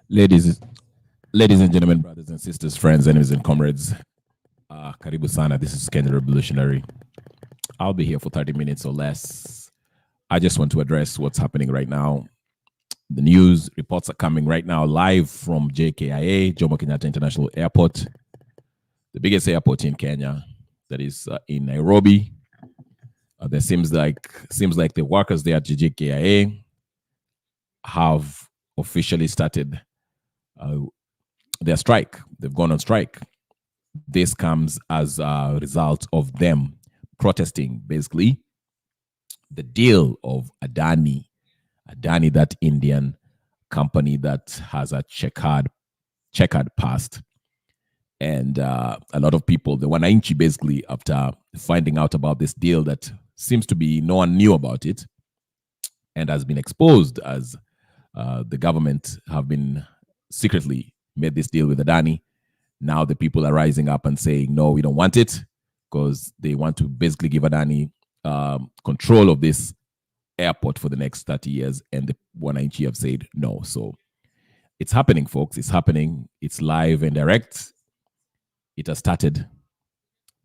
Ladies, ladies and gentlemen, brothers and sisters, friends, enemies and comrades, Karibu Sana, this is Kenyan Revolutionary. I'll be here for 30 minutes or less. I just want to address what's happening right now. The news reports are coming right now live from JKIA, Jomo Kenyatta International Airport, the biggest airport in Kenya, that is in Nairobi. There seems like the workers there at JKIA have officially started their strike. They've gone on strike. This comes as a result of them protesting, basically, the deal of Adani, that Indian company that has a checkered past. And a lot of people, the wananchi, basically, after finding out about this deal that seems to be no one knew about it and has been exposed as the government have been secretly made this deal with Adani. Now the people are rising up and saying, no, we don't want it, because they want to basically give Adani control of this airport for the next 30 years. And the wananchi have said no. So it's happening, folks. It's happening. It's live and direct. It has started.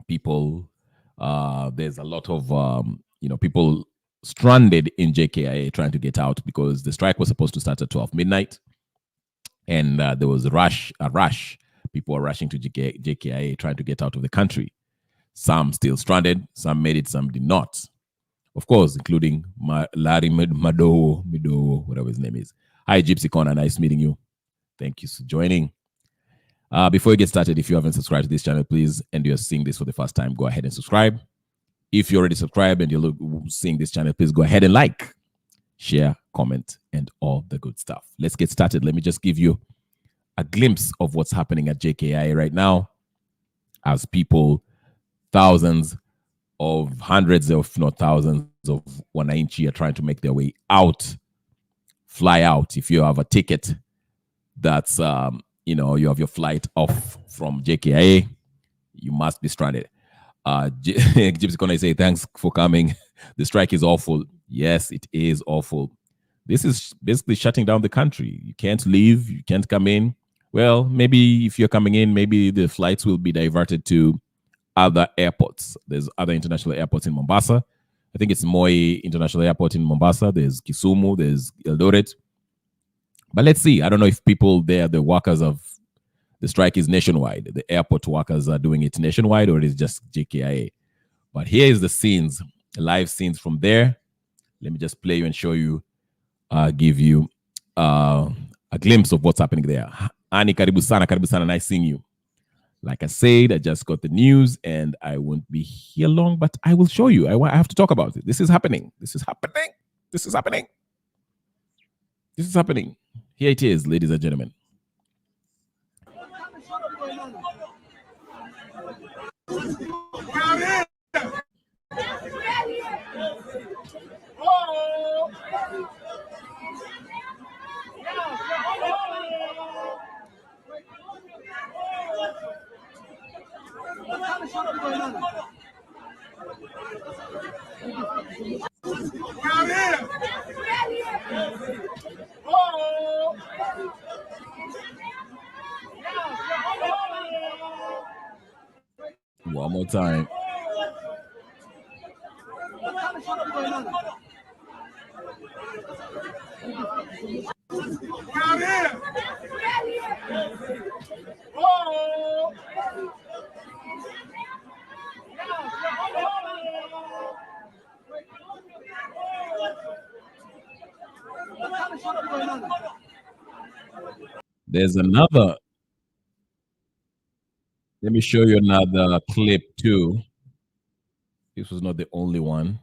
People, there's a lot of, people stranded in JKIA trying to get out because the strike was supposed to start at 12 midnight. And there was a rush. People were rushing to JKIA trying to get out of the country. Some still stranded. Some made it. Some did not. Of course, including Larry Mado, whatever his name is. Hi, Gypsy Corner. Nice meeting you. Thank you for joining. Before we get started, if you haven't subscribed to this channel, please, and you're seeing this for the first time, go ahead and subscribe. If you're already subscribed and you're seeing this channel, please go ahead and like, share, comment, and all the good stuff. Let's get started. Let me just give you a glimpse of what's happening at JKIA right now, as people, hundreds, if not thousands of wananchi are trying to make their way out, fly out. If you have a ticket that's, you have your flight off from JKIA, you must be stranded. Gypsy Kona say, thanks for coming. The strike is awful. Yes, it is awful. This is basically shutting down the country. You can't leave. You can't come in. Well, maybe if you're coming in, maybe the flights will be diverted to other airports. There's other international airports in Mombasa. I think it's Moi International Airport in Mombasa. There's Kisumu. There's Eldoret. But let's see. I don't know if people there, the workers of the strike is nationwide. The airport workers are doing it nationwide, or it is just JKIA. But here is the scenes, live scenes from there. Let me just play you and show you, give you a glimpse of what's happening there. Ani, karibu sana, nice seeing you. Like I said, I just got the news and I won't be here long, but I will show you. I have to talk about it. This is happening. Here it is, ladies and gentlemen. One more time. There's another. Let me show you another clip too. This was not the only one.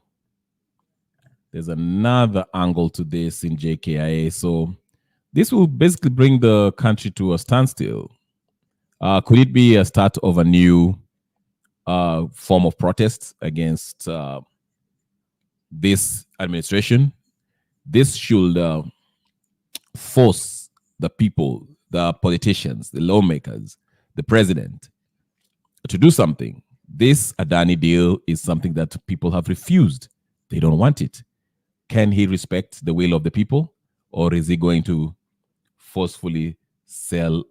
There's another angle to this in JKIA. So this will basically bring the country to a standstill. Could it be a start of a new form of protest against this administration? This should force the people, the politicians, the lawmakers, the president to do something. This Adani deal is something that people have refused. They don't want it. Can he respect the will of the people, or is he going to forcefully sell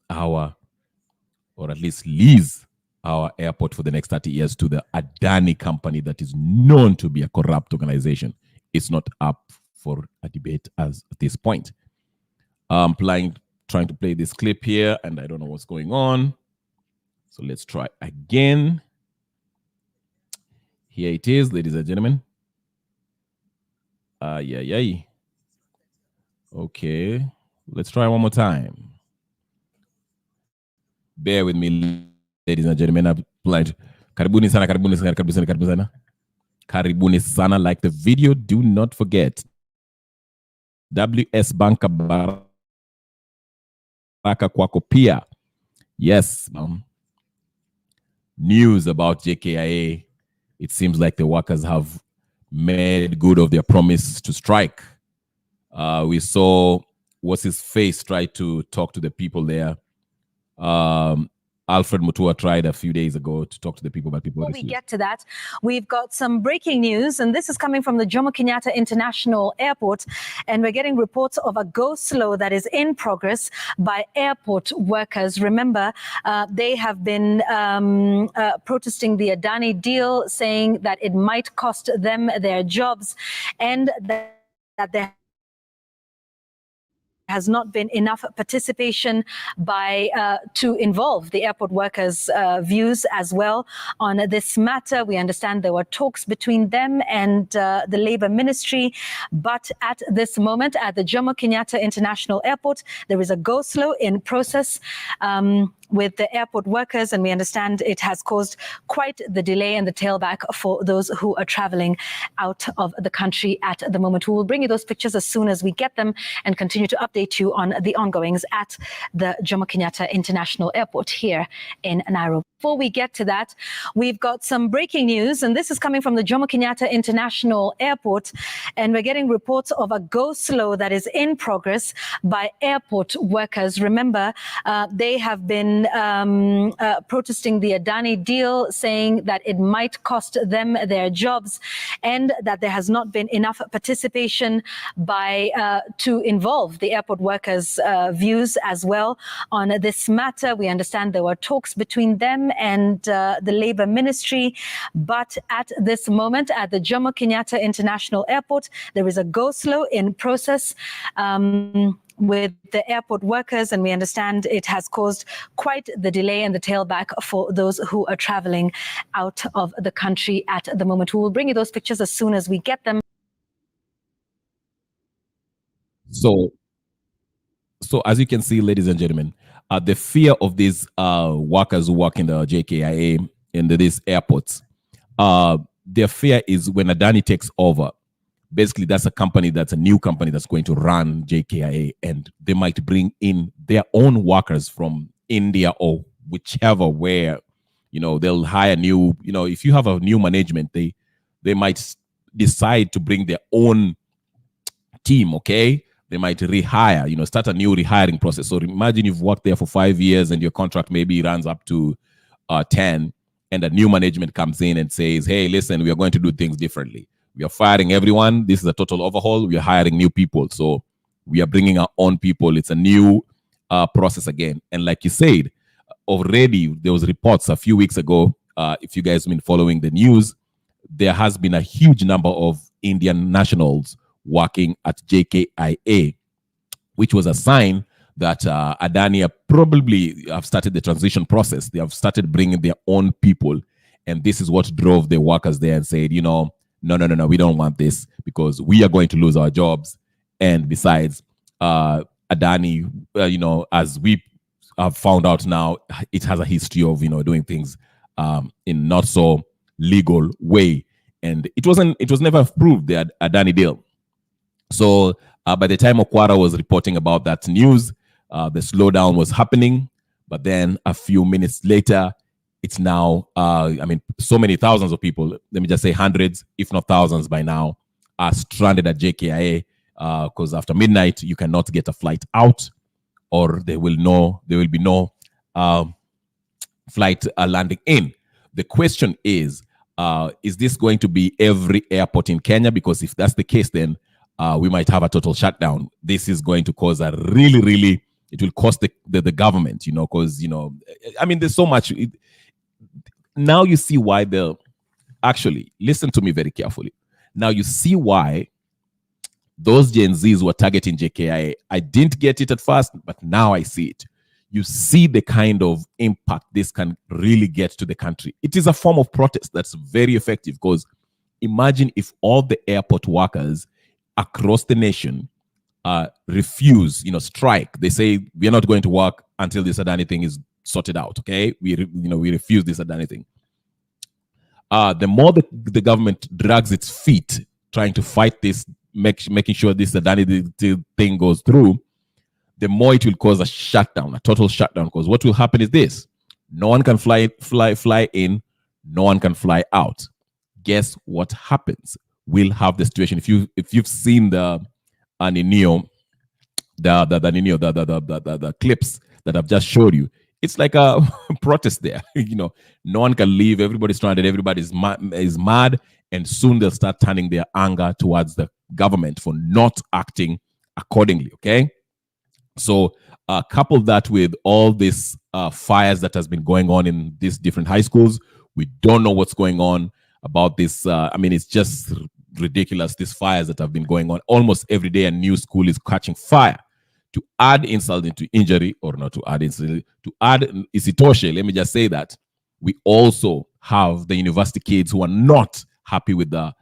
our, or at least lease our airport for the next 30 years to the Adani company that is known to be a corrupt organization. It's not up for a debate as at this point. I'm trying to play this clip here, and I don't know what's going on. So let's try again. Here it is, ladies and gentlemen. Yeah. Okay, let's try one more time. Bear with me, ladies and gentlemen. I've applied. Karibuni sana, karibuni sana, karibuni sana, karibuni sana. Karibuni sana. Like the video. Do not forget. WS Banka Baraka Kwako Pia. Yes. News about JKIA. It seems like the workers have made good of their promise to strike. We saw what's his face try to talk to the people there. Alfred Mutua tried a few days ago to talk to the people, but people. Before we get to that, we've got some breaking news, and this is coming from the Jomo Kenyatta International Airport, and we're getting reports of a go-slow that is in progress by airport workers. Remember, they have been protesting the Adani deal, saying that it might cost them their jobs, and that there has not been enough participation by to involve the airport workers' views as well on this matter. We understand there were talks between them and the Labour Ministry, but at this moment at the Jomo Kenyatta International Airport, there is a go-slow in process with the airport workers, and we understand it has caused quite the delay and the tailback for those who are traveling out of the country at the moment. We will bring you those pictures as soon as we get them and continue to update you on the ongoings at the Jomo Kenyatta International Airport here in Nairobi. Before we get to that, we've got some breaking news, and this is coming from the Jomo Kenyatta International Airport, and we're getting reports of a go-slow that is in progress by airport workers. Remember, they have been protesting the Adani deal, saying that it might cost them their jobs, and that there has not been enough participation by to involve the airport workers' views as well on this matter. We understand there were talks between them and the Labour Ministry, but at this moment at the Jomo Kenyatta International Airport, there is a go-slow in process with the airport workers, and we understand it has caused quite the delay and the tailback for those who are traveling out of the country at the moment. We will bring you those pictures as soon as we get them. So as you can see, ladies and gentlemen, the fear of these workers who work in the JKIA in these airports, their fear is when Adani takes over. Basically, that's a new company that's going to run JKIA, and they might bring in their own workers from India or whichever, where, they'll hire new, if you have a new management, they might decide to bring their own team, okay? They might rehire, start a new rehiring process. So imagine you've worked there for 5 years and your contract maybe runs up to 10, and a new management comes in and says, hey, listen, we are going to do things differently. We are firing everyone. This is a total overhaul. We are hiring new people. So we are bringing our own people. It's a new process again. And like you said, already there was reports a few weeks ago. If you guys have been following the news, there has been a huge number of Indian nationals working at JKIA, which was a sign that Adani probably have started the transition process. They have started bringing their own people. And this is what drove the workers there and said, no, we don't want this because we are going to lose our jobs. And besides, Adani, as we have found out now, it has a history of, doing things in not so legal way. And it was never approved, the Adani deal. So by the time Okwara was reporting about that news, the slowdown was happening. But then a few minutes later, it's now, so many thousands of people, let me just say hundreds, if not thousands by now, are stranded at JKIA because after midnight, you cannot get a flight out, or there will be no flight landing in. The question is this going to be every airport in Kenya? Because if that's the case, then we might have a total shutdown. This is going to cause a really, really it will cost the government, because, I mean, there's so much. Now you see why actually, listen to me very carefully. Now you see why those Gen Zs were targeting JKIA. I didn't get it at first, but now I see it. You see the kind of impact this can really get to the country. It is a form of protest that's very effective, because imagine if all the airport workers across the nation refuse, strike. They say, we're not going to work until this Adani thing is sorted out. Okay, we refuse this Adani thing. The more the government drags its feet trying to fight this, making sure this Adani thing goes through, the more it will cause a shutdown, a total shutdown. Because what will happen is this: no one can fly in, no one can fly out. Guess what happens? We'll have the situation. If you've seen the Nino, the clips that I've just showed you, it's like a protest there. No one can leave. Everybody's stranded. Everybody's is mad, and soon they'll start turning their anger towards the government for not acting accordingly. Okay, so couple that with all these fires that has been going on in these different high schools. We don't know what's going on about this. I mean, it's just ridiculous. These fires that have been going on almost every day, a new school is catching fire. To add insult into injury, or not to add insult, to add isitoshe, let me just say that we also have the university kids who are not happy with the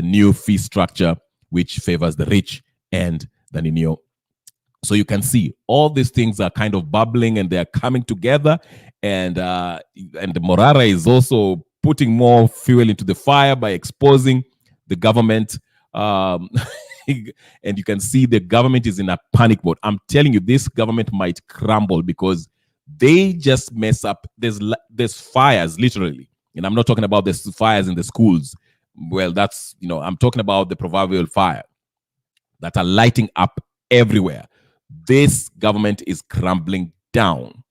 new fee structure, which favors the rich and the Nino. So you can see all these things are kind of bubbling and they're coming together, and the Morara is also putting more fuel into the fire by exposing the government. And you can see the government is in a panic mode. I'm telling you, this government might crumble because they just mess up. There's fires, literally. And I'm not talking about the fires in the schools. Well, that's, I'm talking about the proverbial fire that are lighting up everywhere. This government is crumbling down.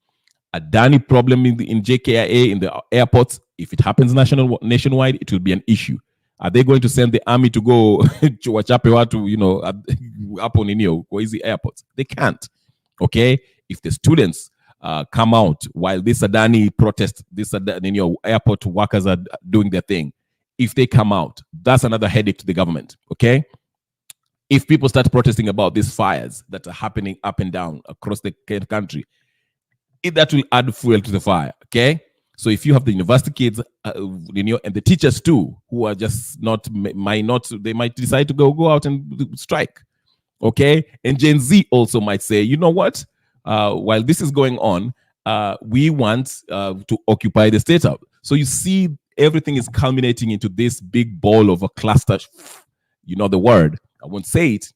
Adani problem in JKIA, in the airports, if it happens nationwide, it will be an issue. Are they going to send the army to go to wachape watu, up on Kwezi airports? They can't. Okay? If the students come out while this Adani protest, this airport workers are doing their thing, if they come out, that's another headache to the government. Okay? If people start protesting about these fires that are happening up and down across the country, that will add fuel to the fire. Okay? So if you have the university kids, and the teachers too, who are just they might decide to go out and strike. Okay, and Gen Z also might say, you know what? While this is going on, we want to occupy the state up. So you see, everything is culminating into this big ball of a cluster. You know the word. I won't say it.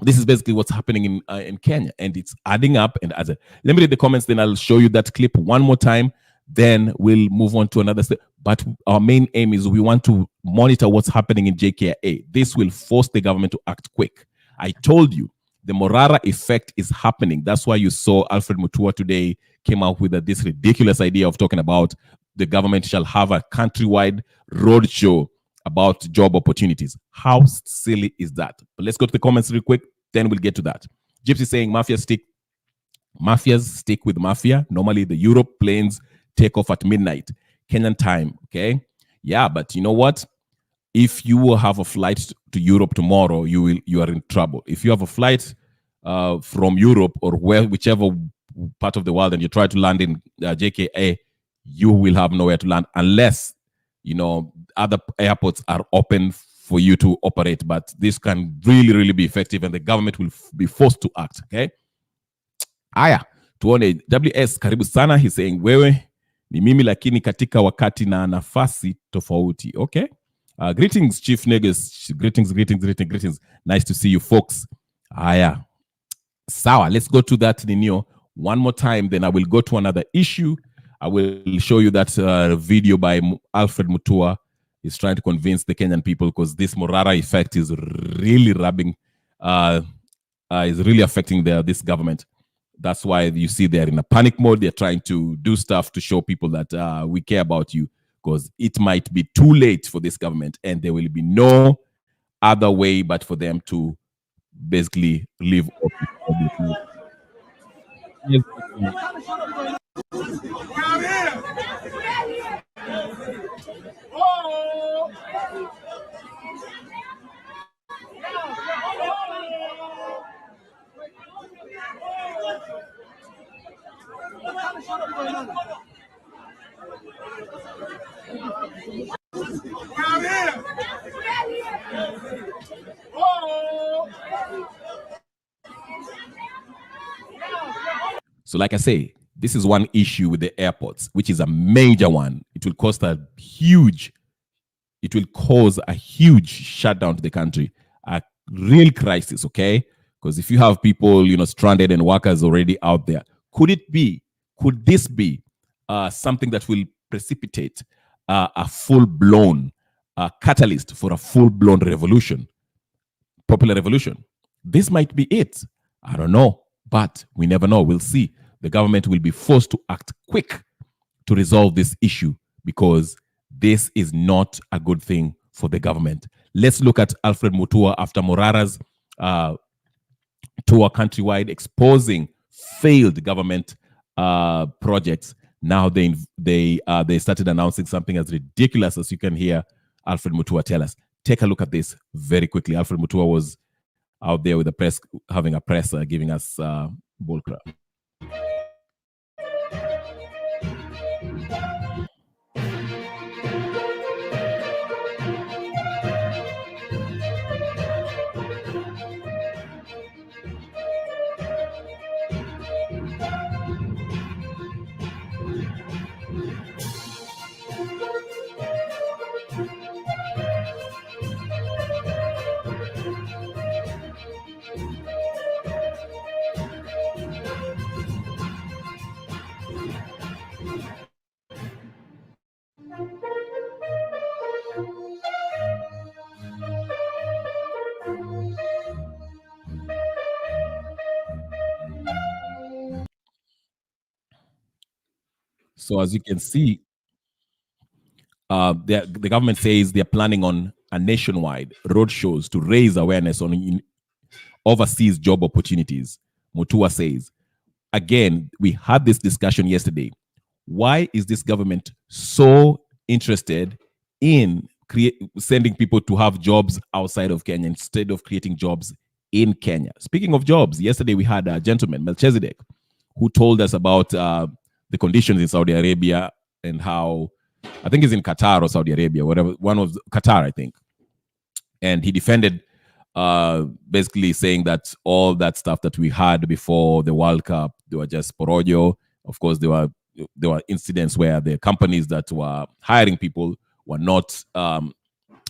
This is basically what's happening in Kenya, and it's adding up. And let me read the comments, then I'll show you that clip one more time. Then we'll move on to another step. But our main aim is we want to monitor what's happening in JKIA. This will force the government to act quick. I told you, the Morara effect is happening. That's why you saw Alfred Mutua today came out with this ridiculous idea of talking about the government shall have a countrywide roadshow about job opportunities. How silly is that? But let's go to the comments real quick, then we'll get to that. Gypsy saying mafias stick with mafia. Normally the Europe planes take off at midnight Kenyan time. Okay, yeah, but you know what? If you will have a flight to Europe tomorrow, you are in trouble. If you have a flight from Europe or whichever part of the world, and you try to land in JKA, you will have nowhere to land unless other airports are open for you to operate. But this can really, really be effective, and the government will be forced to act. Okay. Aya, tuone WS karibu sana. He's saying wewe ni mimi lakini katika wakati na nafasi tofauti. Okay. Greetings, Chief Niggas. Greetings. Nice to see you, folks. Aya. Sawa, let's go to that Ninio one more time. Then I will go to another issue. I will show you that video by Alfred Mutua. He's trying to convince the Kenyan people because this Morara effect is really is really affecting this government. That's why you see they're in a panic mode. They're trying to do stuff to show people that we care about you, because it might be too late for this government and there will be no other way but for them to basically live up. Yes. So, like I say, this is one issue with the airports, which is a major one. It will cause a huge shutdown to the country, a real crisis, okay? Because if you have people, stranded and workers already out there, could this be something that will precipitate a full-blown catalyst for a full-blown revolution, popular revolution? This might be it. I don't know, but we never know. We'll see. The government will be forced to act quick to resolve this issue because this is not a good thing for the government. Let's look at Alfred Mutua after Moraras tour countrywide exposing failed government projects. Now they started announcing something as ridiculous as you can hear Alfred Mutua tell us. Take a look at this very quickly. Alfred Mutua was out there with the press, having a press, giving us bullcrap. So as you can see, the government says they're planning on a nationwide road shows to raise awareness on overseas job opportunities. Mutua says, again, we had this discussion yesterday. Why is this government so interested in sending people to have jobs outside of Kenya instead of creating jobs in Kenya? Speaking of jobs, yesterday we had a gentleman, Melchizedek, who told us about the conditions in Saudi Arabia and how, I think he's in Qatar or Saudi Arabia, whatever, one of Qatar, I think. And he defended basically saying that all that stuff that we had before the World Cup, they were just porojo. Of course, there were incidents where the companies that were hiring people were not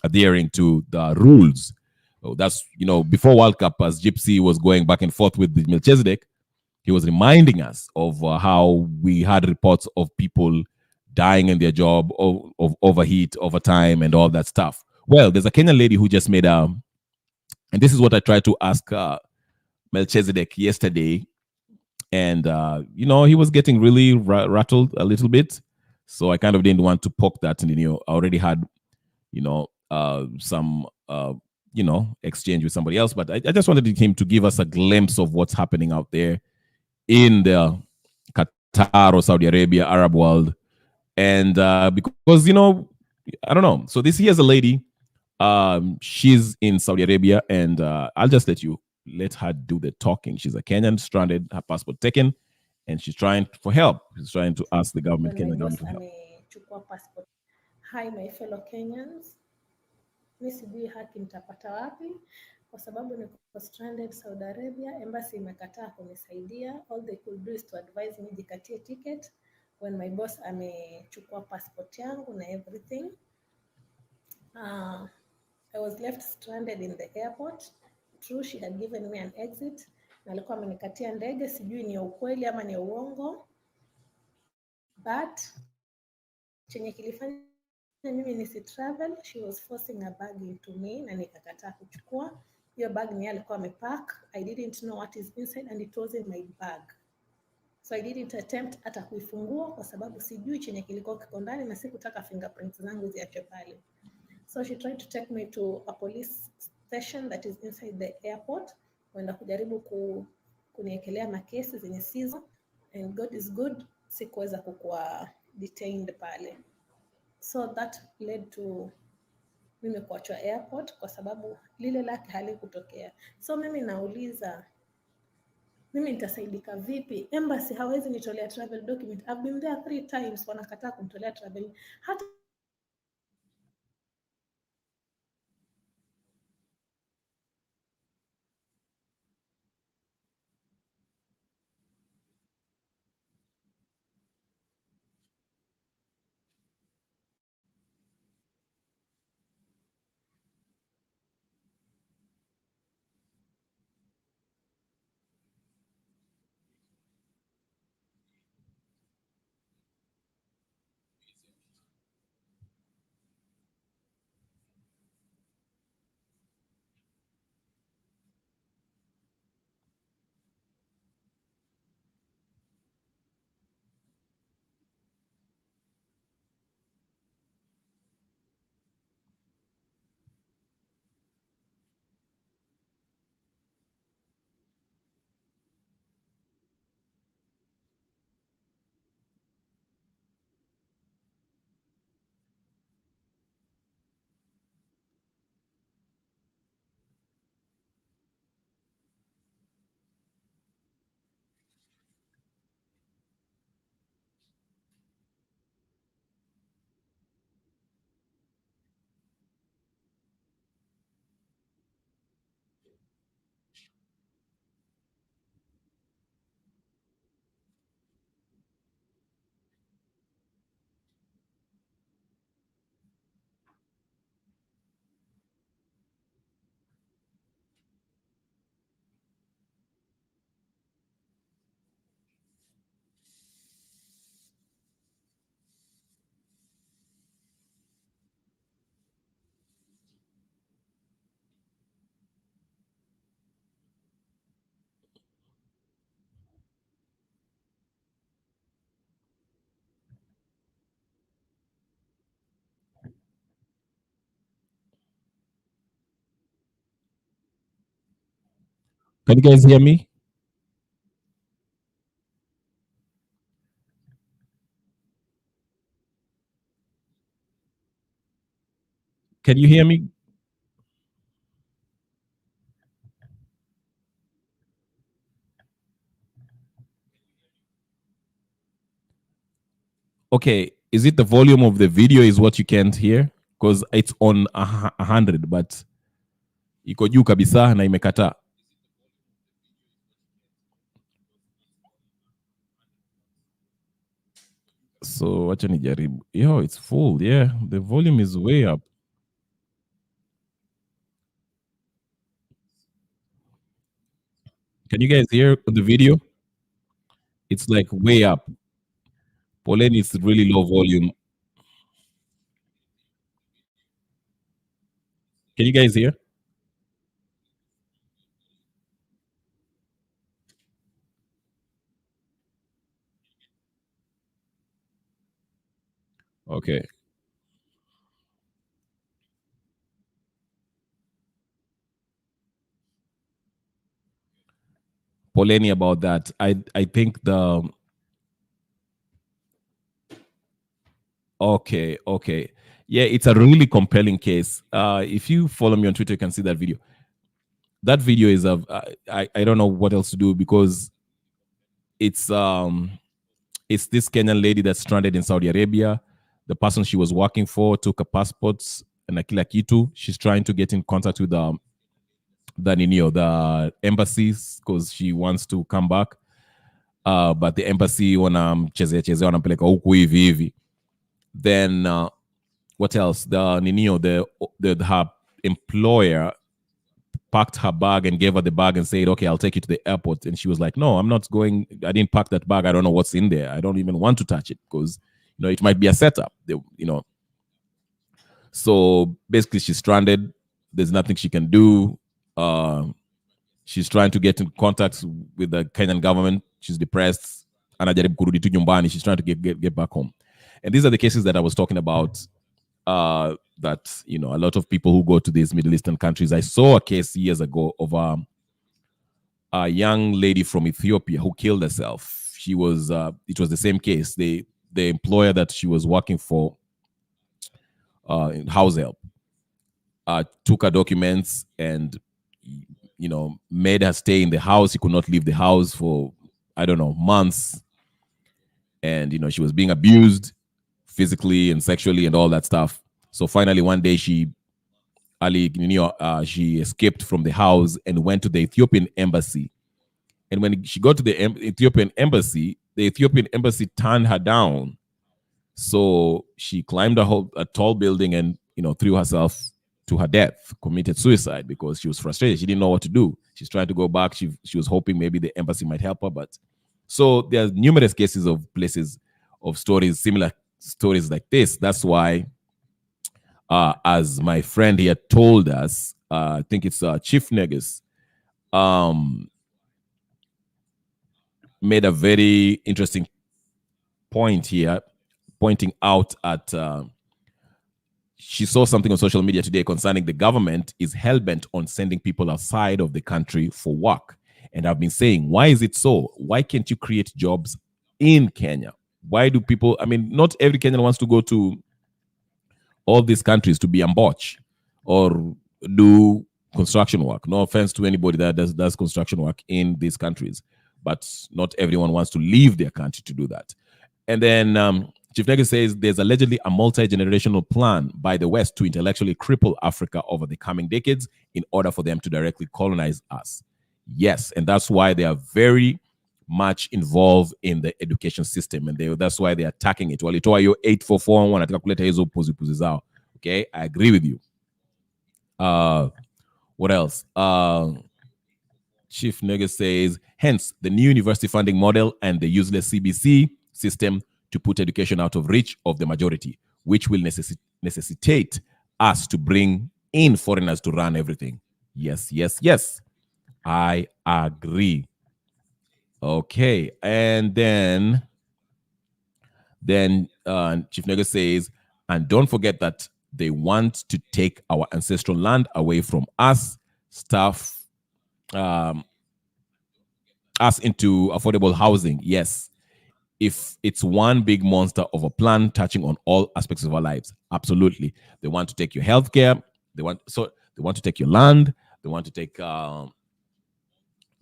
adhering to the rules. So that's, before World Cup, as Gypsy was going back and forth with Melchizedek, he was reminding us of how we had reports of people dying in their job, of overheat, overtime, and all that stuff. Well, there's a Kenyan lady who just made and this is what I tried to ask Melchizedek yesterday. And, he was getting really rattled a little bit. So I kind of didn't want to poke that. And, I already had, some, exchange with somebody else. But I just wanted him to give us a glimpse of what's happening out there in the Qatar or Saudi Arabia, Arab world. And because, I don't know. So here's a lady. She's in Saudi Arabia, and I'll just let her do the talking. She's a Kenyan, stranded, her passport taken, and she's trying for help. She's trying to ask the government, Kenyan government, for help. Hi, my fellow Kenyans. Mi sijui haki nitapata wapi kwa sababu niko stranded Saudi Arabia. Embassy imekataa kunisaidia. All they could do is to advise me jikatie ticket when my boss amechukua passport yangu na everything. I was left stranded in the airport. True, she had given me an exit. Na alikuwa amenikatia ndege, sijui ni ukweli ama ni uongo. But chenye kilifanya mimi nisi travel, she was forcing a bag into me na nikakataa kuchukua. Hiyo bag ni alikuwa amepack. I didn't know what is inside and it was in my bag. So I didn't attempt hata kuifungua kwa sababu sijui chenye kilikuwa kiko ndani na sikutaka fingerprints zangu ziache pale. So she tried to take me to a police station that is inside the airport. Wenda kujaribu kuniekelea makesi zenye sizo. and God is good, sikuweza kukuwa detained pale. So that led to mimi kuachwa airport kwa sababu lile lake halikutokea. So mimi nauliza, mimi nitasaidika vipi? Embassy hawezi nitolea travel document. I've been there 3 times, wanakataa kumtolea travel. Hata Can you guys hear me? Can you hear me? Okay, is it the volume of the video is what you can't hear? Because it's on 100, but iko juu kabisa na imekata. So wacha nijaribu. Yo, it's full. Yeah, the volume is way up. Can you guys hear the video? It's like way up. Poleni is really low volume. Can you guys hear? Okay. Poleni about that. I think the okay. Yeah, it's a really compelling case. If you follow me on Twitter, you can see that video. That video is of I don't know what else to do because it's this Kenyan lady that's stranded in Saudi Arabia. The person she was working for took her passports and akila kitu. She's trying to get in contact with the embassies because she wants to come back. But the embassy wanamchezea wanampeleka huku hivi hivi. Then what else? Her employer packed her bag and gave her the bag and said, okay, I'll take you to the airport. And she was like, no, I'm not going. I didn't pack that bag. I don't know what's in there. I don't even want to touch it because, it might be a setup, So basically she's stranded. There's nothing she can do. She's trying to get in contact with the Kenyan government. She's depressed. Anajaribu kurudi tu nyumbani. She's trying to get back home. And these are the cases that I was talking about. That a lot of people who go to these Middle Eastern countries. I saw a case years ago of a young lady from Ethiopia who killed herself. she was it was the same case. The employer that she was working for, house help, took her documents and made her stay in the house. She could not leave the house for, I don't know, months. And she was being abused physically and sexually and all that stuff. So finally one day she escaped from the house and went to the Ethiopian embassy. And when she got to the Ethiopian embassy turned her down. So she climbed a tall building and threw herself to her death, committed suicide because she was frustrated. She didn't know what to do. She's trying to go back. She was hoping maybe the embassy might help her. But so there are numerous cases of places, of stories, similar stories like this. That's why, as my friend here told us, I think it's Chief Negus, made a very interesting point here, pointing out at she saw something on social media today concerning the government is hellbent on sending people outside of the country for work. And I've been saying, why is it so? Why can't you create jobs in Kenya? Why do people, not every Kenyan wants to go to all these countries to be amboch or do construction work. No offense to anybody that does construction work in these countries, but not everyone wants to leave their country to do that. And then Chief Negus says there's allegedly a multi-generational plan by the West to intellectually cripple Africa over the coming decades in order for them to directly colonize us. Yes, and that's why they are very much involved in the education system, and that's why they're attacking it. Walitoa hiyo 844 wanataka kuleta hizo puzi zao. Okay, I agree with you. What else? Chief Negus says, hence the new university funding model and the useless CBC system to put education out of reach of the majority, which will necessitate us to bring in foreigners to run everything. Yes, yes, yes. I agree. Okay, and then Chief Negus says, and don't forget that they want to take our ancestral land away from us, stuff us into affordable housing. Yes, if it's one big monster of a plan touching on all aspects of our lives, absolutely. They want to take your healthcare. They want to take your land. They want to take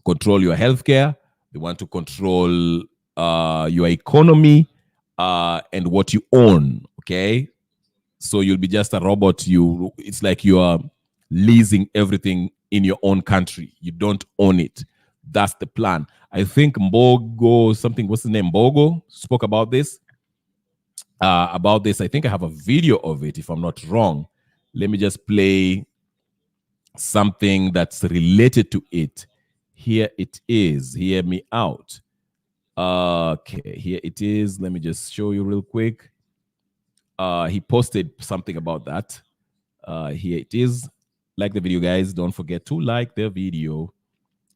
control your healthcare. They want to control your economy and what you own. Okay, so you'll be just a robot. It's like you are leasing everything in your own country. You don't own it. That's the plan. I think Mbogo, what's his name? Mbogo spoke about this. I think I have a video of it, if I'm not wrong. Let me just play something that's related to it. Here it is. Hear me out. Okay, here it is. Let me just show you real quick. He posted something about that. Here it is. Like the video, guys. Don't forget to like the video.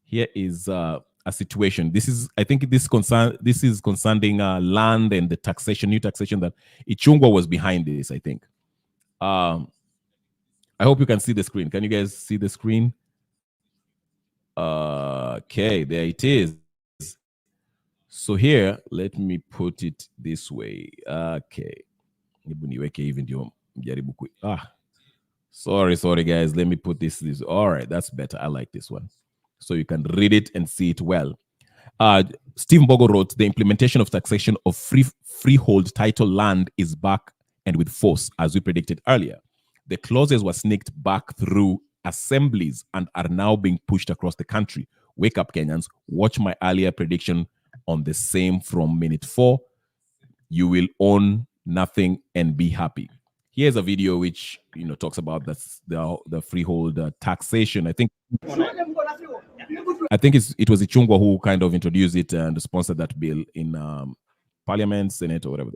Here is a situation. I think this is concerning land and the taxation, new taxation that Ichungwa was behind this, I think. I hope you can see the screen. Can you guys see the screen? Okay, there it is. So here, let me put it this way. Okay. Sorry, guys. Let me put this. All right, that's better. I like this one. So you can read it and see it well. Steve Mbogo wrote, the implementation of taxation of freehold title land is back and with force, as we predicted earlier. The clauses were sneaked back through assemblies and are now being pushed across the country. Wake up, Kenyans. Watch my earlier prediction on the same from minute 4. You will own nothing and be happy. Here's a video which talks about the freehold taxation. I think it was Ichungwa who kind of introduced it and sponsored that bill in Parliament, Senate, or whatever.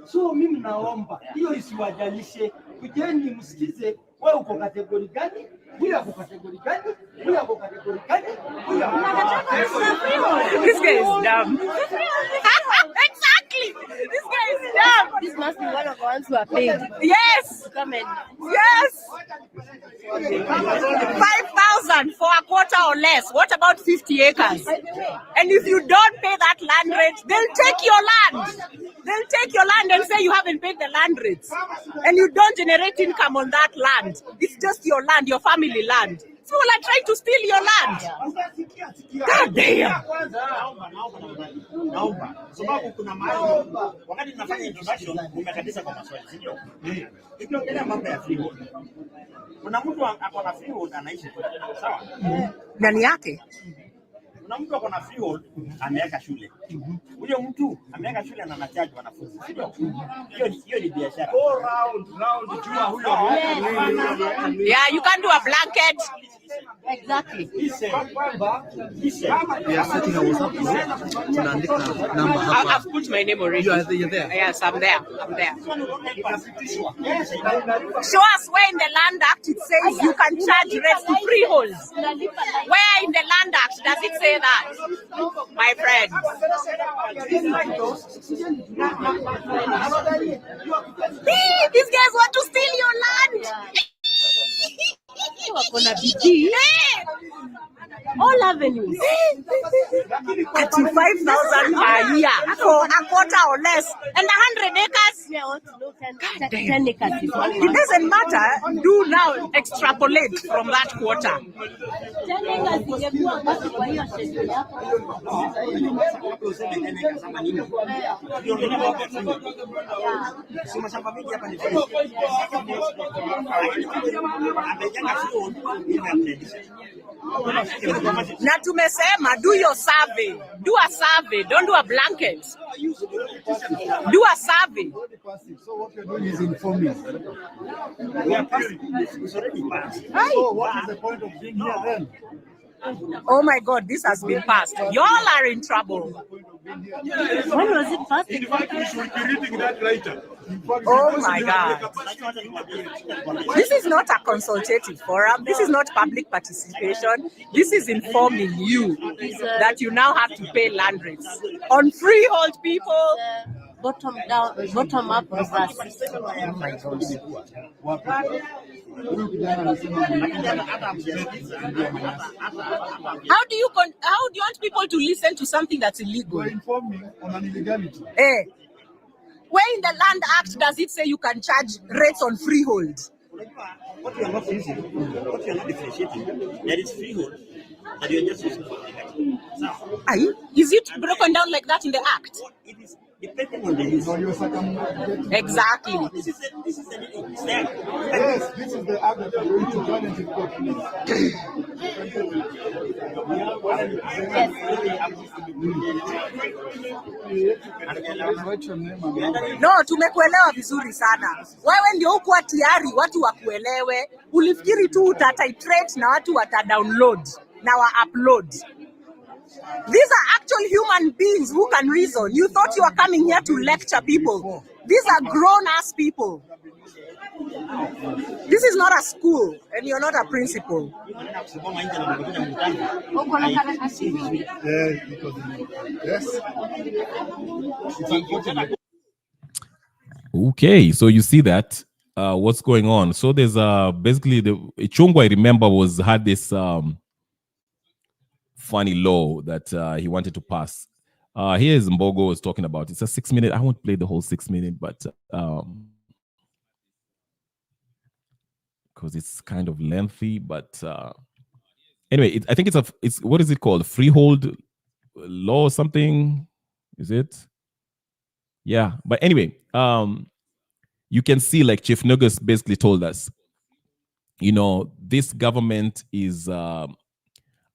So mimi naomba hiyo isiwajalishe, kujeni msikize wewe uko kategori gani, huyu uko kategori gani, huyu uko kategori gani, huyu This guy is dumb. Exactly. This guy is ones who are paid. Yes. Come in. Yes. 5,000 for a quarter or less. What about 50 acres? And if you don't pay that land rate, they'll take your land. They'll take your land and say you haven't paid the land rates. And you don't generate income on that land. It's just your land, your family land. People are trying to steal your land. God damn. Naomba sababu kuna mahali wakati tunafanya introduction umekatiza kwa maswali, si ndio? Tukiongelea mambo ya freehold. Kuna mtu ako na freehold anaishi tu. Sawa? Ndani yake. Kuna mtu ako na freehold ameweka shule. Huyo mtu ameweka shule na anacharge wanafunzi. Si ndio? Hiyo ni biashara. Go round jua huyo. Yeah, you can do a blanket. Exactly. He said. We are setting our WhatsApp group. Number. I've put my name already. You're there. Yes, I'm there. Show us where in the Land Act it says you can charge rates to freeholds. Where in the Land Act does it say that, my friend? These guys want to steal your land. All avenues. 35,000 per year for a quarter or less, and 100 acres. Yeah, 10 acres is one. It doesn't matter. Do now extrapolate from that quarter. 10 acres ingekuwa basi kwa hiyo schedule yako. Na tumesema do your survey. Do a survey. Don't do a blanket. Do a survey. So what we're doing is informing. We are passing. It's already passed. So what is the point of being here then? Oh my God, this has been passed. Y'all are in trouble. When was it passed? In fact, we should be reading that later. Oh my God. This is not a consultative forum. This is not public participation. This is informing you that you now have to pay land rates on freehold people. Bottom up reverse. Oh my God. How do you want people to listen to something that's illegal? We're informing on an illegality. Where in the Land Act does it say you can charge rates on freehold? What we are not using, what we are not differentiating, there is freehold, and you are just using for Is it broken down like that in the Act? It is depending on the use. Exactly. This is the it's there. Yes, this is the act that we're going to challenge in court. No, tumekuelewa vizuri sana. Wewe ndio hukuwa tayari watu wakuelewe. Ulifikiri tu utatitrate na watu watadownload na wa-upload. These are actual human beings who can reason. You thought you were coming here to lecture people. These are grown-ass people. This is not a school, and you're not a principal. Yes. It's unfortunate. Okay, so you see that what's going on. So there's basically the Chungwa, I remember, had this funny law that he wanted to pass. Here's Mbogo was talking about. It's a 6 minute. I won't play the whole 6 minute, but because it's kind of lengthy. But anyway, I think it's what is it called? Freehold Law or something? Is it? Yeah. But anyway, you can see like Chief Nugus basically told us, this government is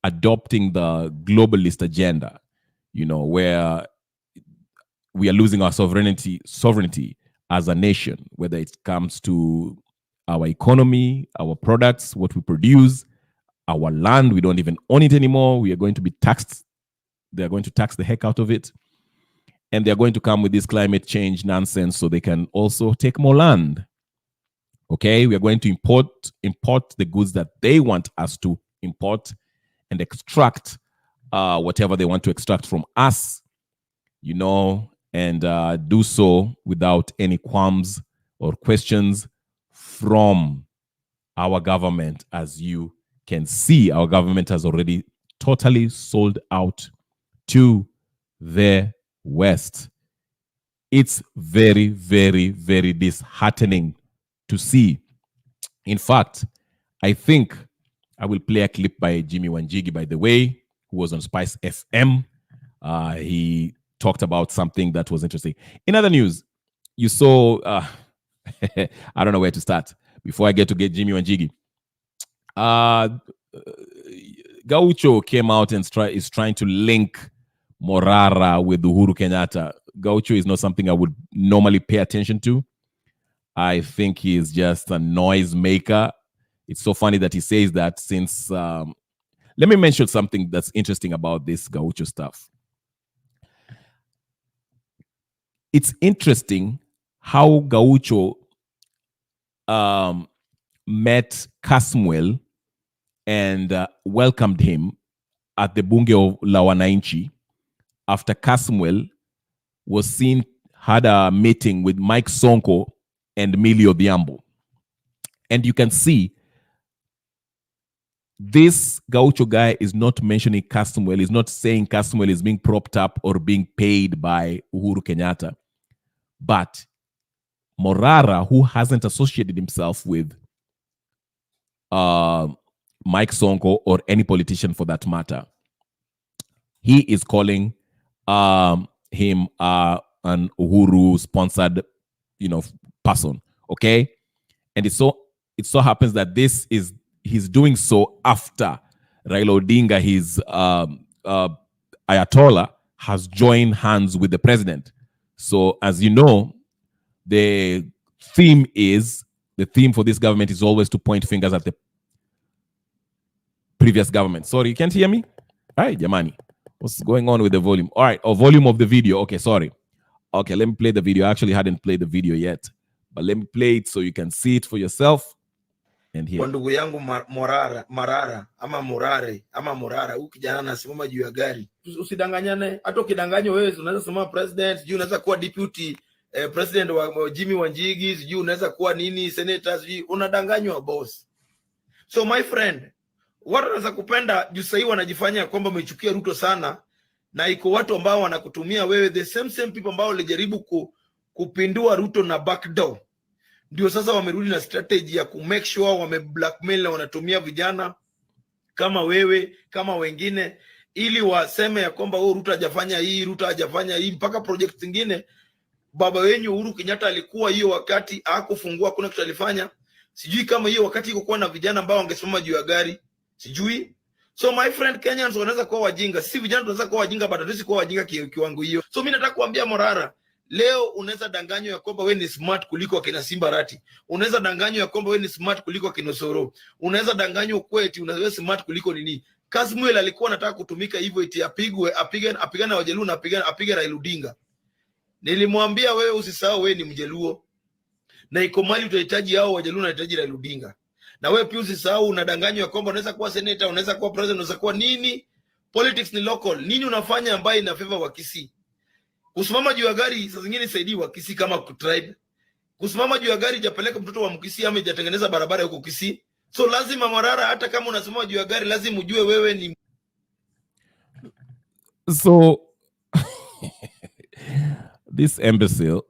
adopting the globalist agenda, where we are losing our sovereignty as a nation, whether it comes to our economy, our products, what we produce, our land. We don't even own it anymore. We are going to be taxed. They are going to tax the heck out of it. And they're going to come with this climate change nonsense so they can also take more land. Okay, we are going to import the goods that they want us to import and extract whatever they want to extract from us, and do so without any qualms or questions from our government. As you can see, our government has already totally sold out to the West. It's very, very, very disheartening to see. In fact, I think I will play a clip by Jimmy Wanjigi, by the way, who was on Spice FM. He talked about something that was interesting. In other news, you saw, I don't know where to start before I get to Jimmy Wanjigi. Gaucho came out and is trying to link Morara with Uhuru Kenyatta. Gaucho is not something I would normally pay attention to. I think he is just a noise maker. It's so funny that he says that since... let me mention something that's interesting about this Gaucho stuff. It's interesting how Gaucho met Kasmuel and welcomed him at the Bunge la Wananchi after Kasmuel had a meeting with Mike Sonko and Millie Odhiambo. And you can see this Gaucho guy is not mentioning Kasmuel, is not saying Kasmuel is being propped up or being paid by Uhuru Kenyatta. But Morara, who hasn't associated himself with Mike Sonko or any politician for that matter, he is calling him an Uhuru-sponsored, person. Okay, and it so happens that he's doing so after Raila Odinga, his Ayatollah, has joined hands with the president. So, as you know, the theme for this government is always to point fingers at the previous government. Sorry, you can't hear me? All right, Jamani. What's going on with the volume? All right, volume of the video. Okay, sorry. Okay, let me play the video. I actually hadn't played the video yet, but let me play it so you can see it for yourself. And here. Kwa ndugu yangu Marara ama Morare ama Morara, huyu kijana anasimama juu ya gari. Usidanganyane, hata ukidanganywa wewe unaweza sema president, sijui unaweza kuwa deputy president wa Jimmy Wanjigi, sijui unaweza kuwa nini senator, sijui unadanganywa boss. So my friend, watu wanaweza kupenda juu sasa hivi wanajifanya kwamba umechukia Ruto sana, na iko watu ambao wanakutumia wewe, the same people ambao walijaribu kupindua Ruto na backdoor. Ndio sasa wamerudi na strategy ya make sure wameblackmail na wanatumia vijana kama wewe, kama wengine, ili waseme ya kwamba Ruto hajafanya hii, Ruto hajafanya hii, mpaka project zingine baba wenyu Uhuru Kenyatta alikuwa hiyo wakati hakufungua, kuna kitu alifanya. Sijui kama hiyo wakati iko kuwa na vijana ambao wangesimama juu ya gari, sijui. So my friend, Kenyans wanaweza kuwa wajinga, si vijana tunaweza kuwa wajinga, but hatuwezi kuwa wajinga kiwango hiyo. So mimi nataka kuambia Morara, leo unaweza danganywa ya kwamba wewe ni smart kuliko akina Simba Rati. Unaweza danganywa ya kwamba wewe ni smart kuliko akina Soro. Unaweza danganywa kweti unaweza smart kuliko nini. Kasmuel alikuwa anataka kutumika hivyo eti apigane Wajaluo na apige Raila Odinga. Nilimwambia wewe usisahau wewe ni Mjaluo. Na iko mali utahitaji hao Wajaluo na unahitaji Raila Odinga. Na wewe pia usisahau unadanganywa kwamba unaweza kuwa senator, unaweza kuwa president, unaweza kuwa nini. Politics ni local. Nini unafanya ambaye ina favor wa Kisii? Kusimama juu ya gari saa zingine saidi wa Kisii kama tribe. Kusimama juu ya gari japeleka mtoto wa Mkisii ama jatengeneza barabara huko Kisii. So lazima Morara, hata kama unasimama juu ya gari lazima ujue wewe ni. So this imbecile,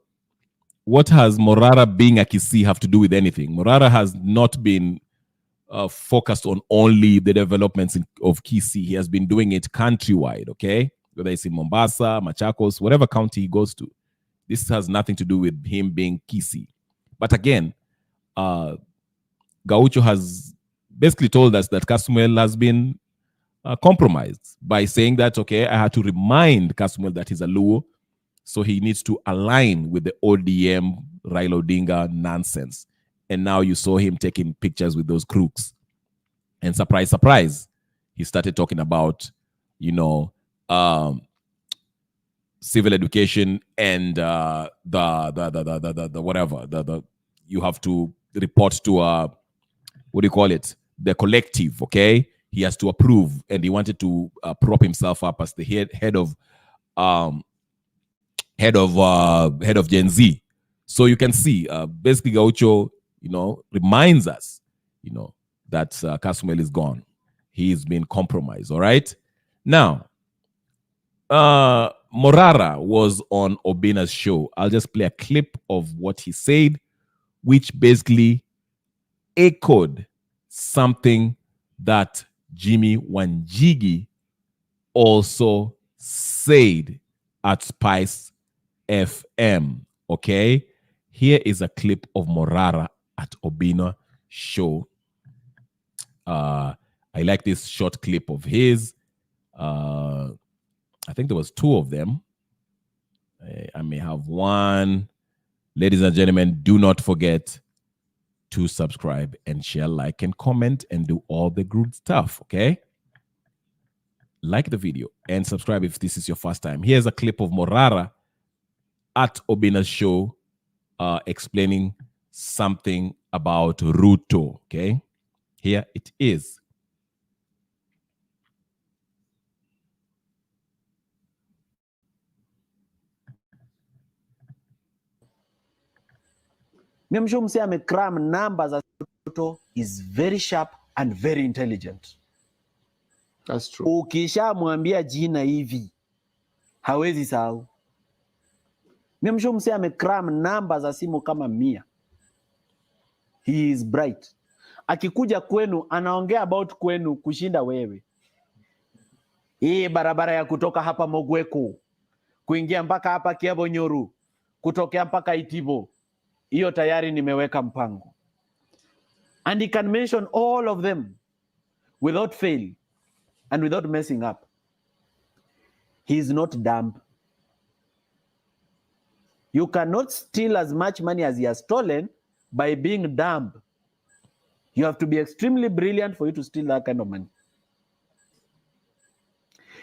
what has Morara being a Kisii have to do with anything? Morara has not been focused on only the developments of Kisii. He has been doing it countrywide, okay? Whether it's in Mombasa, Machakos, whatever county he goes to. This has nothing to do with him being Kisii. But again, Gaucho has basically told us that Kasmuel has been compromised by saying that, okay, I had to remind Kasmuel that he's a Luo, so he needs to align with the ODM Raila Odinga nonsense. And now you saw him taking pictures with those crooks. And surprise, surprise, he started talking about, civil education and the whatever. You have to report to what do you call it? The collective, okay? He has to approve, and he wanted to prop himself up as the head of Gen Z. So you can see, basically Gaucho, reminds us, that Kasumel is gone. He's been compromised, all right? Now, Morara was on Obina's show. I'll just play a clip of what he said, which basically echoed something that Jimmy Wanjigi also said at Spice FM. Okay, here is a clip of Morara at Obina show. I like this short clip of his. I think there was 2 of them. I may have one. Ladies and gentlemen, do not forget to subscribe and share, like, and comment, and do all the good stuff, okay? Like the video and subscribe if this is your first time. Here's a clip of Morara at Obina's show explaining something about Ruto, okay? Here it is. Memsho mse amecram numbers as Ruto is very sharp and very intelligent. That's true. Ukishamwambia jina hivi hawezi sahau. Memsho mse amecram numbers za simu kama 100. He is bright. Akikuja kwenu anaongea about kwenu kushinda wewe. Hii barabara ya kutoka hapa Mogweko kuingia mpaka hapa Kiabo Nyoru, kutokea mpaka Itibo, hiyo tayari nimeweka mpango. And he can mention all of them without fail and without messing up. He is not dumb. You cannot steal as much money as he has stolen by being dumb. You have to be extremely brilliant for you to steal that kind of money.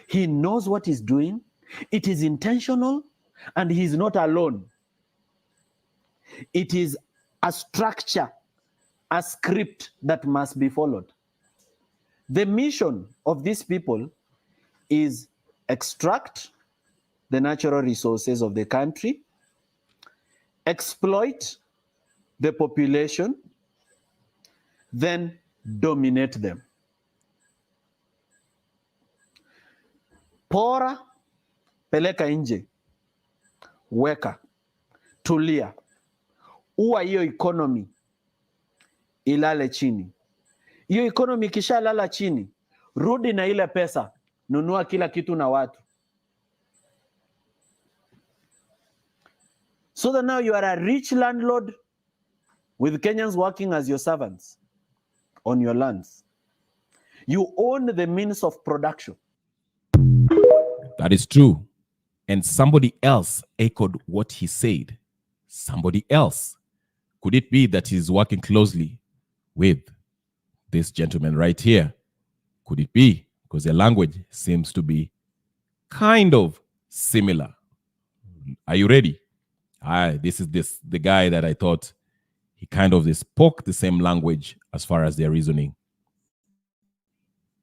He knows what he's doing. It is intentional, and he is not alone. It is a structure, a script that must be followed. The mission of these people is extract the natural resources of the country, exploit the population, then dominate them. Pora, peleka nje, weka, tulia, uwa hiyo economy ilale chini. Hiyo economy kisha lala chini, rudi na ile pesa, nunua kila kitu na watu. So that now you are a rich landlord with Kenyans working as your servants on your lands. You own the means of production. That is true. And somebody else echoed what he said. Somebody else. Could it be that he's working closely with this gentleman right here? Could it be? Because their language seems to be kind of similar. Are you ready? This is the guy that I thought he kind of spoke the same language as far as their reasoning.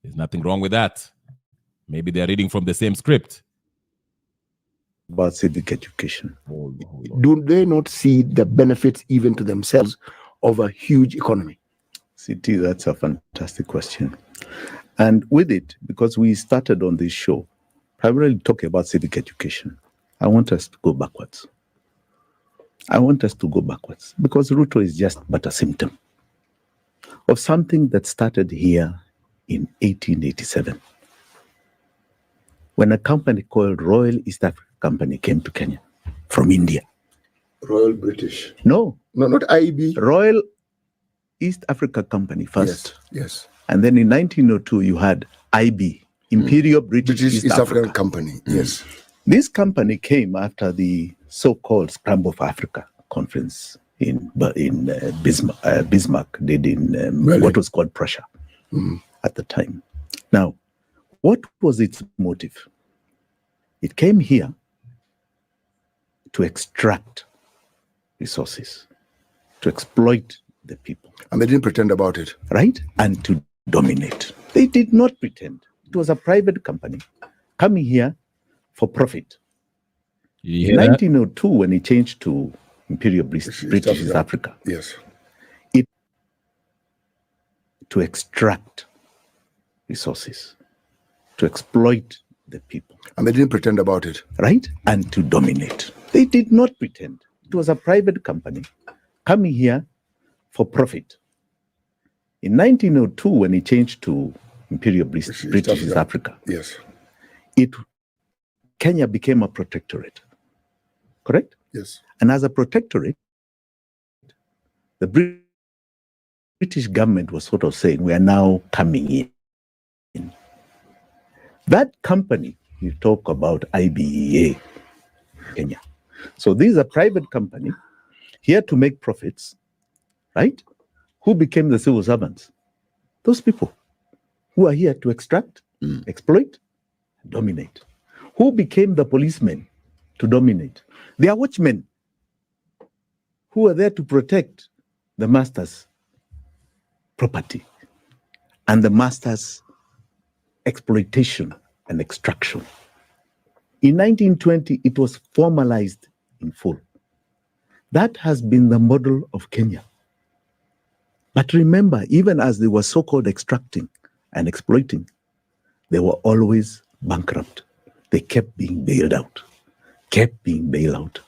There's nothing wrong with that. Maybe they're reading from the same script. About civic education. Do they not see the benefits even to themselves of a huge economy? CT, that's a fantastic question. And with it, because we started on this show, primarily talking about civic education, I want us to go backwards. Because Ruto is just but a symptom of something that started here in 1887. When a company called Royal East Africa Company came to Kenya from India. Royal British. No, not IB. Royal East Africa Company first. Yes. And then in 1902, you had IB, Imperial British East African Company. Yes. This company came after the so-called Scramble of Africa conference in Bismarck did in what was called Prussia at the time. Now, what was its motive? It came here to extract resources, to exploit the people. And they didn't pretend about it. Right? And to dominate. They did not pretend. It was a private company coming here for profit. In 1902, when it changed to Imperial British East Africa. Yes. It to extract resources, to exploit the people. And they didn't pretend about it. Right? And to dominate. They did not pretend. It was a private company coming here for profit. In 1902, when it changed to Imperial British East Africa, yes, Kenya became a protectorate. Correct? Yes. And as a protectorate, the British government was sort of saying, we are now coming in. That company, you talk about IBEA, Kenya. So this is a private company here to make profits, right? Who became the civil servants? Those people who are here to extract, exploit, dominate. Who became the policemen to dominate? They are watchmen who are there to protect the master's property and the master's exploitation and extraction. In 1920, it was formalized in full. That has been the model of Kenya. But remember, even as they were so-called extracting and exploiting, they were always bankrupt. They kept being bailed out, kept being bailed out.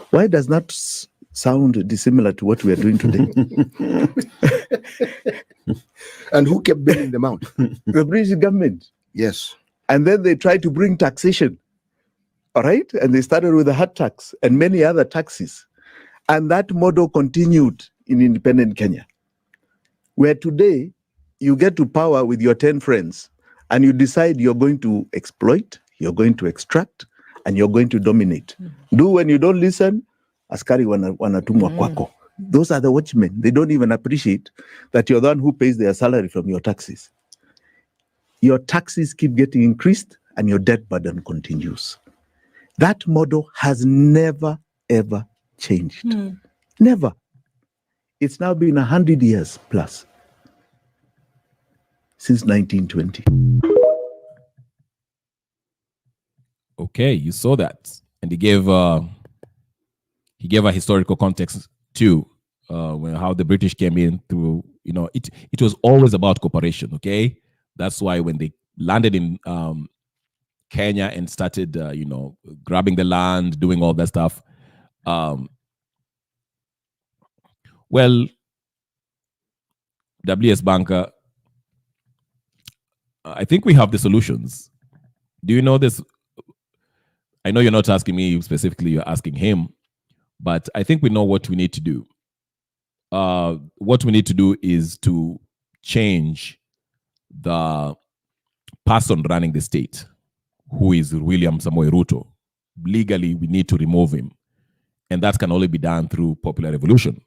Why does that sound dissimilar to what we are doing today? And who kept bailing them out? The British government. Yes. And then they tried to bring taxation, all right? And they started with the hard tax and many other taxes. And that model continued in independent Kenya, where today you get to power with your 10 friends and you decide you're going to exploit, you're going to extract, and you're going to dominate. Do when you don't listen, askari wanatumwa kwako. Those are the watchmen. They don't even appreciate that you're the one who pays their salary from your taxes. Your taxes keep getting increased and your debt burden continues. That model has never, ever changed. Never. It's now been 100 years plus since 1920. Okay, you saw that, and he gave a historical context too, when how the British came in through. It was always about cooperation. Okay, that's why when they landed in Kenya and started, grabbing the land, doing all that stuff. Well, W.S. Banker, I think we have the solutions. Do you know this? I know you're not asking me specifically, you're asking him, but I think we know what we need to do. What we need to do is to change the person running the state, who is William Samoei Ruto. Legally, we need to remove him. And that can only be done through popular revolution,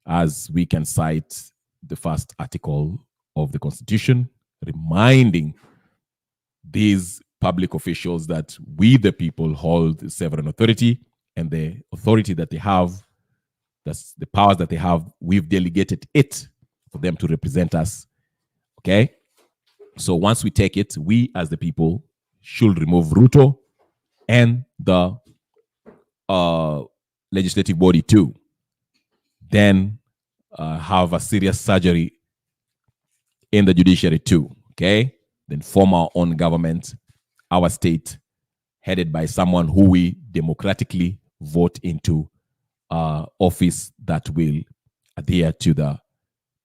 as we can cite the first article of the Constitution, reminding these public officials that we, the people, hold sovereign authority, and the authority that they have, that's the powers that they have, we've delegated it for them to represent us. Okay? So once we take it, we as the people should remove Ruto and the legislative body too. Then have a serious surgery in the judiciary too. Okay? Then form our own government, our state, headed by someone who we democratically vote into office that will adhere to the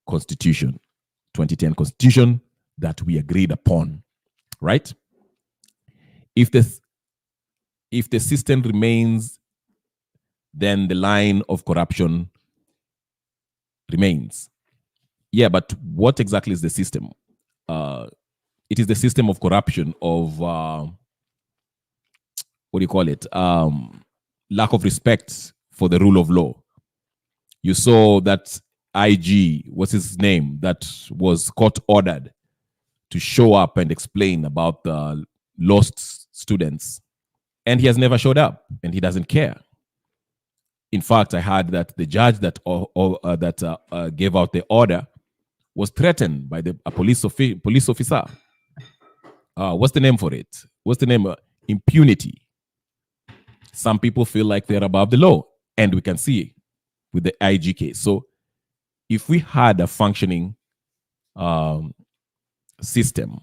Constitution, 2010 Constitution that we agreed upon, right? If the system remains, then the line of corruption remains. Yeah, but what exactly is the system? It is the system of corruption of, what do you call it? Lack of respect for the rule of law. You saw that IG, what's his name, that was court ordered to show up and explain about the lost students. And he has never showed up, and he doesn't care. In fact, I heard that the judge that gave out the order was threatened by a police officer. What's the name for it? What's the name? Impunity. Some people feel like they're above the law. And we can see with the IG case. So if we had a functioning system,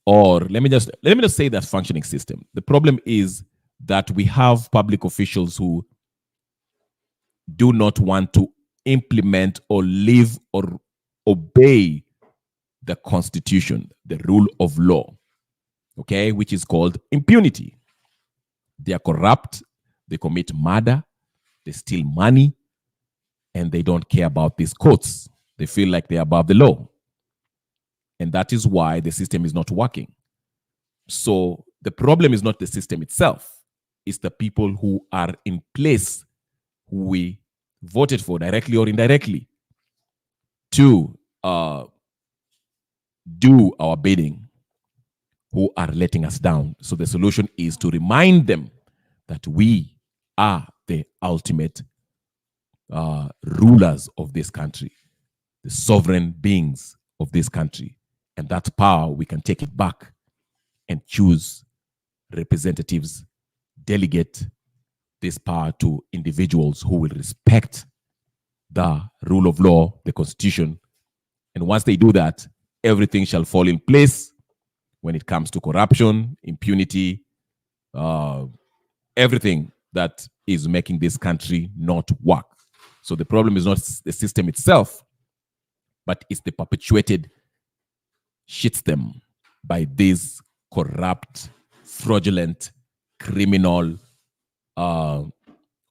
or let me just say that functioning system, the problem is that we have public officials who do not want to implement or live or obey the Constitution, the rule of law, okay, which is called impunity. They are corrupt, they commit murder, they steal money, and they don't care about these courts. They feel like they're above the law. And that is why the system is not working. So the problem is not the system itself, it's the people who are in place, who we voted for directly or indirectly to do our bidding, who are letting us down. So the solution is to remind them that we are the ultimate rulers of this country, the sovereign beings of this country. And that power, we can take it back and choose representatives, delegate this power to individuals who will respect the rule of law, the Constitution. And once they do that, everything shall fall in place when it comes to corruption, impunity, everything that is making this country not work. So the problem is not the system itself, but it's the perpetuated shitstem by these corrupt, fraudulent, criminal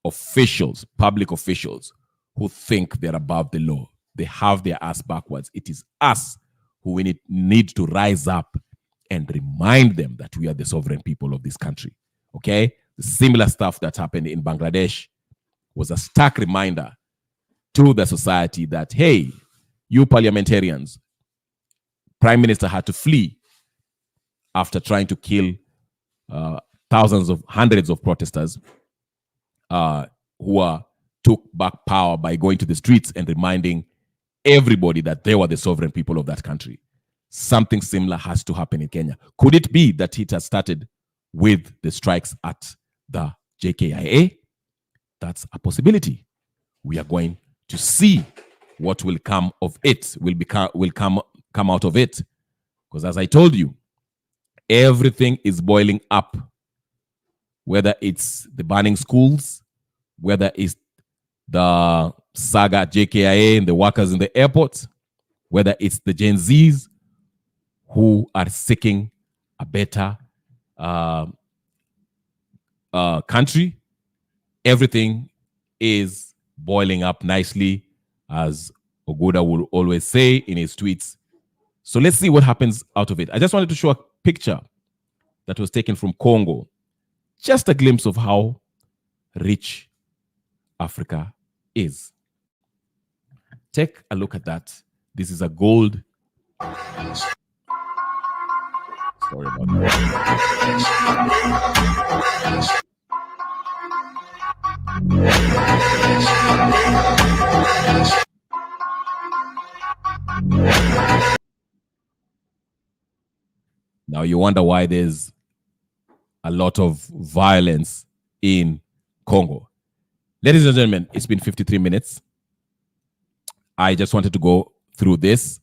officials, public officials, who think they're above the law. They have their ass backwards. It is us who need to rise up and remind them that we are the sovereign people of this country. Okay? The similar stuff that happened in Bangladesh was a stark reminder to the society that, hey, you parliamentarians, Prime Minister had to flee after trying to kill hundreds of protesters who took back power by going to the streets and reminding everybody that they were the sovereign people of that country. Something similar has to happen in Kenya. Could it be that it has started with the strikes at the JKIA? That's a possibility. We are going to see what will come of it, will come out of it. Because as I told you, everything is boiling up. Whether it's the burning schools, whether it's the saga at JKIA and the workers in the airport, whether it's the Gen Zs who are seeking a better country, everything is boiling up nicely, as Ogoda will always say in his tweets. So let's see what happens out of it. I just wanted to show a picture that was taken from Congo. Just a glimpse of how rich Africa is. Take a look at that. This is a gold. Sorry about that. Now you wonder why there's a lot of violence in Congo. Ladies and gentlemen, it's been 53 minutes. I just wanted to go through this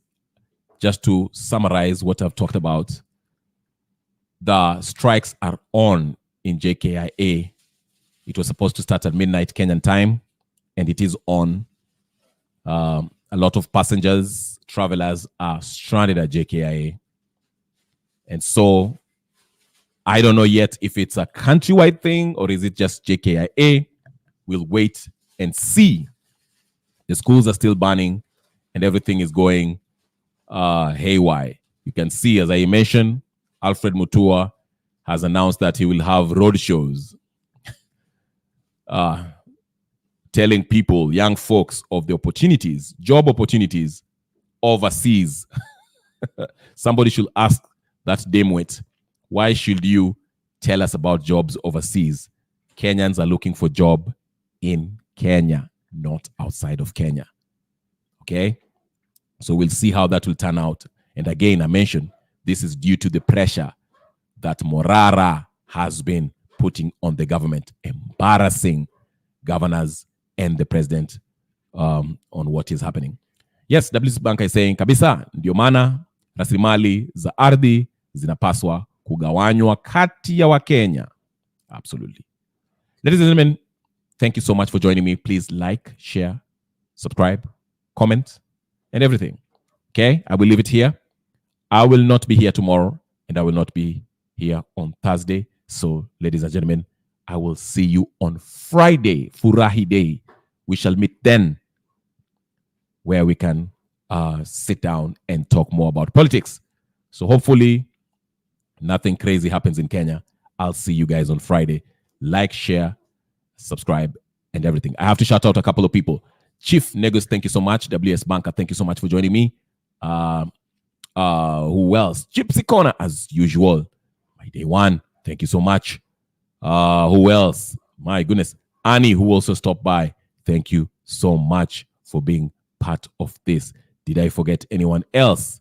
just to summarize what I've talked about. The strikes are on in JKIA. It was supposed to start at midnight Kenyan time, and it is on. A lot of passengers, travelers are stranded at JKIA. And so I don't know yet if it's a countrywide thing or is it just JKIA. We'll wait and see. The schools are still burning and everything is going haywire. You can see, as I mentioned, Alfred Mutua has announced that he will have road shows telling people, young folks, of the opportunities, job opportunities overseas. Somebody should ask that Demwet, why should you tell us about jobs overseas? Kenyans are looking for job in Kenya, not outside of Kenya. Okay? So we'll see how that will turn out. And again, I mentioned this is due to the pressure that Morara has been putting on the government, embarrassing governors and the president on what is happening. Yes, WC Banka is saying kabisa, ndio maana rasilimali za ardhi zinapaswa kugawanywa kati ya Wakenya. Absolutely. Ladies and gentlemen, thank you so much for joining me. Please like, share, subscribe, comment, and everything. Okay, I will leave it here. I will not be here tomorrow, and I will not be here on Thursday. So, ladies and gentlemen, I will see you on Friday, Furahi Day. We shall meet then, where we can sit down and talk more about politics. So hopefully nothing crazy happens in Kenya. I'll see you guys on Friday. Like, share, subscribe, and everything. I have to shout out a couple of people. Chief Negus, thank you so much. WS Banker, thank you so much for joining me. Who else? Gypsy Corner, as usual. My day one, thank you so much. Who else? My goodness. Annie, who also stopped by. Thank you so much for being part of this. Did I forget anyone else?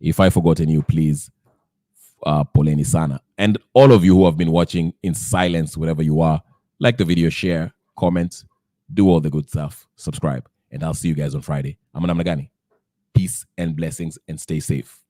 If I forgotten you, please, poleni sana. And all of you who have been watching in silence, wherever you are, like the video, share, comment, do all the good stuff, subscribe, and I'll see you guys on Friday. I'm Anam Nagani. Peace and blessings, and stay safe.